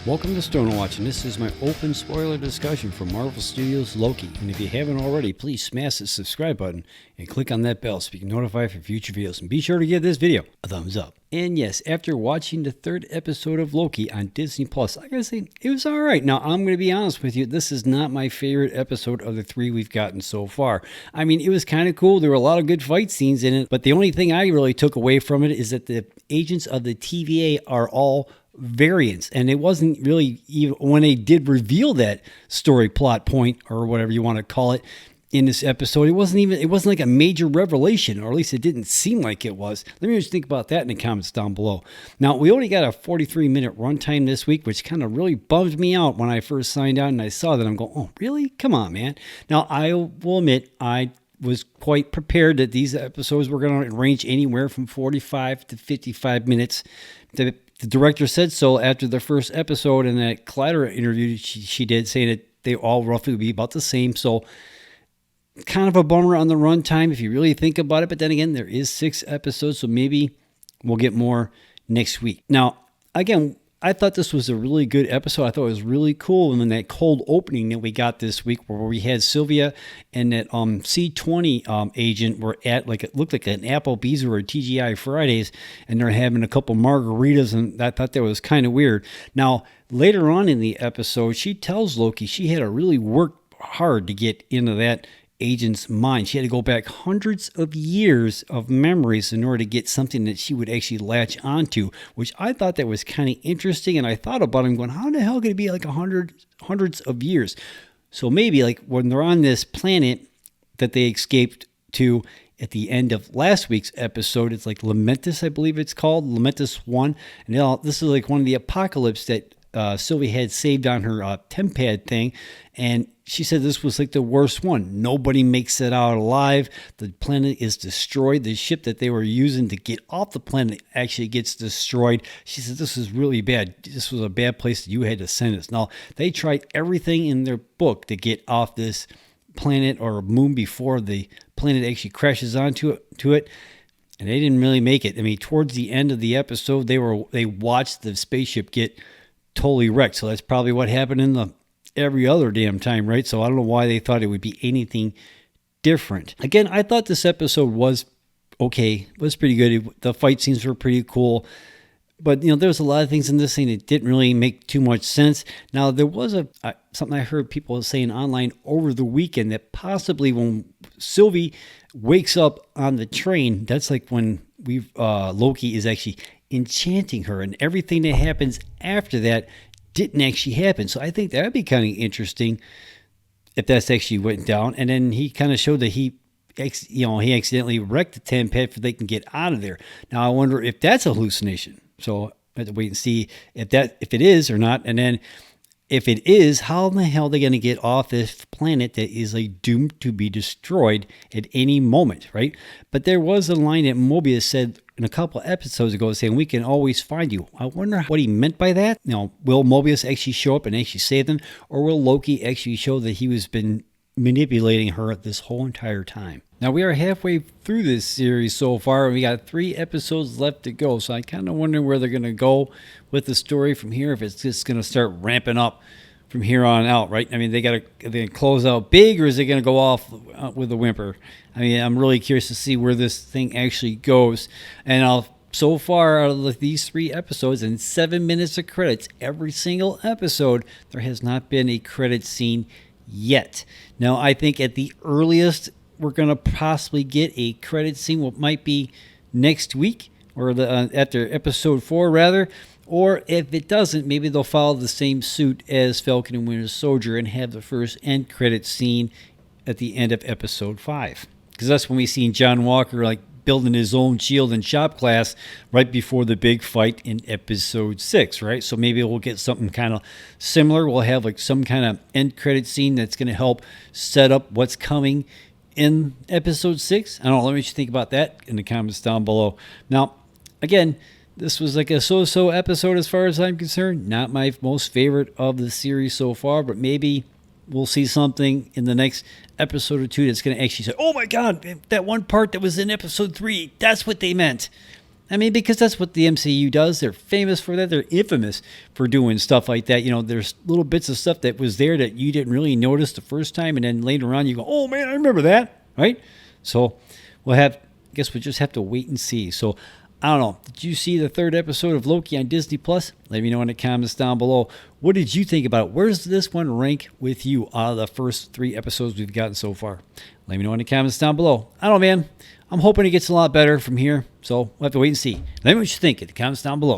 Welcome to Stonewatch, and this is my open spoiler discussion for Marvel Studios' Loki. And if you haven't already, please smash the subscribe button and click on that bell so you can notify for future videos. And be sure to give this video a thumbs up. And yes, after watching the third episode of Loki on Disney Plus, I gotta say, it was alright. Now, I'm gonna be honest with you, this is not my favorite episode of the three we've gotten so far. I mean, it was kind of cool. There were a lot of good fight scenes in it, but the only thing I really took away from it is that the agents of the TVA are all variants, and it wasn't really even when they did reveal that story plot point or whatever you want to call it in this episode. It wasn't like a major revelation, or at least it didn't seem like it was. Let me just think about that in the comments down below. Now, we only got a 43-minute runtime this week, which kind of really bummed me out when I first signed on and I saw that. I'm going, oh, really? Come on, man. Now, I will admit, I was quite prepared that these episodes were going to range anywhere from 45 to 55 minutes. The director said so after the first episode in that Collider interview she did, saying that they all roughly would be about the same. So kind of a bummer on the runtime if you really think about it. But then again, there is 6 episodes, so maybe we'll get more next week. Now, again, I thought this was a really good episode. I thought it was really cool. And then that cold opening that we got this week where we had Sylvia and that C20 agent were at, like, it looked like an Applebee's or a TGI Fridays, and they're having a couple margaritas, and I thought that was kind of weird. Now, later on in the episode, she tells Loki she had to really work hard to get into that agent's mind. She had to go back hundreds of years of memories in order to get something that she would actually latch onto, which I thought that was kind of interesting. And I thought about it going, how the hell could it be like hundreds of years? So maybe like when they're on this planet that they escaped to at the end of last week's episode, it's like Lamentus, I believe it's called, Lamentus 1. And this is like one of the apocalypse that Sylvie had saved on her TemPad thing, and she said this was like the worst one. Nobody makes it out alive. The planet is destroyed. The ship that they were using to get off the planet actually gets destroyed. She said this is really bad. This was a bad place that you had to send us. Now, they tried everything in their book to get off this planet or moon before the planet actually crashes onto it. And they didn't really make it. I mean, towards the end of the episode, they watched the spaceship get totally wrecked. So that's probably what happened in every other damn time, right? So I don't know why they thought it would be anything different. Again, I thought this episode was okay. It was pretty good. The fight scenes were pretty cool. But, there was a lot of things in this thing that didn't really make too much sense. Now, there was something I heard people saying online over the weekend that possibly when Sylvie wakes up on the train, that's like when Loki is actually enchanting her, and everything that happens after that didn't actually happen. So I think that would be kind of interesting if that's actually went down. And then he kind of showed that he accidentally wrecked the TemPad so they can get out of there. Now I wonder if that's a hallucination. So I have to wait and see if it is or not. And then if it is, how in the hell are they going to get off this planet that is like doomed to be destroyed at any moment, right? But there was a line that Mobius said in a couple episodes ago saying, we can always find you. I wonder what he meant by that. Will Mobius actually show up and actually save them? Or will Loki actually show that he was been manipulating her this whole entire time? Now, we are halfway through this series so far, and we got 3 episodes left to go. So I kind of wonder where they're going to go with the story from here, if it's just going to start ramping up from here on out, right? I mean, are they going to close out big, or is it going to go off with a whimper? I mean, I'm really curious to see where this thing actually goes. And so far, out of these 3 episodes and 7 minutes of credits, every single episode, there has not been a credit scene yet. Now, I think at the earliest, we're going to possibly get a credit scene, what might be next week, or after episode 4, rather. Or if it doesn't, maybe they'll follow the same suit as Falcon and Winter Soldier and have the first end credit scene at the end of episode 5. Because that's when we seen John Walker like building his own shield in shop class right before the big fight in episode 6, right? So maybe we'll get something kind of similar. We'll have like some kind of end credit scene that's going to help set up what's coming in episode 6. I don't know. Let me just think about that in the comments down below. Now, again, this was like a so-so episode as far as I'm concerned. Not my most favorite of the series so far, but maybe we'll see something in the next episode or 2 that's going to actually say, oh my God, that one part that was in episode 3, that's what they meant. I mean, because that's what the MCU does. They're famous for that. They're infamous for doing stuff like that. You know, there's little bits of stuff that was there that you didn't really notice the first time, and then later on you go, oh man, I remember that, right? So I guess we'll just have to wait and see. So I don't know. Did you see the 3rd episode of Loki on Disney Plus? Let me know in the comments down below. What did you think about it? Where does this one rank with you out of the first 3 episodes we've gotten so far? Let me know in the comments down below. I don't know, man. I'm hoping it gets a lot better from here, so we'll have to wait and see. Let me know what you think in the comments down below.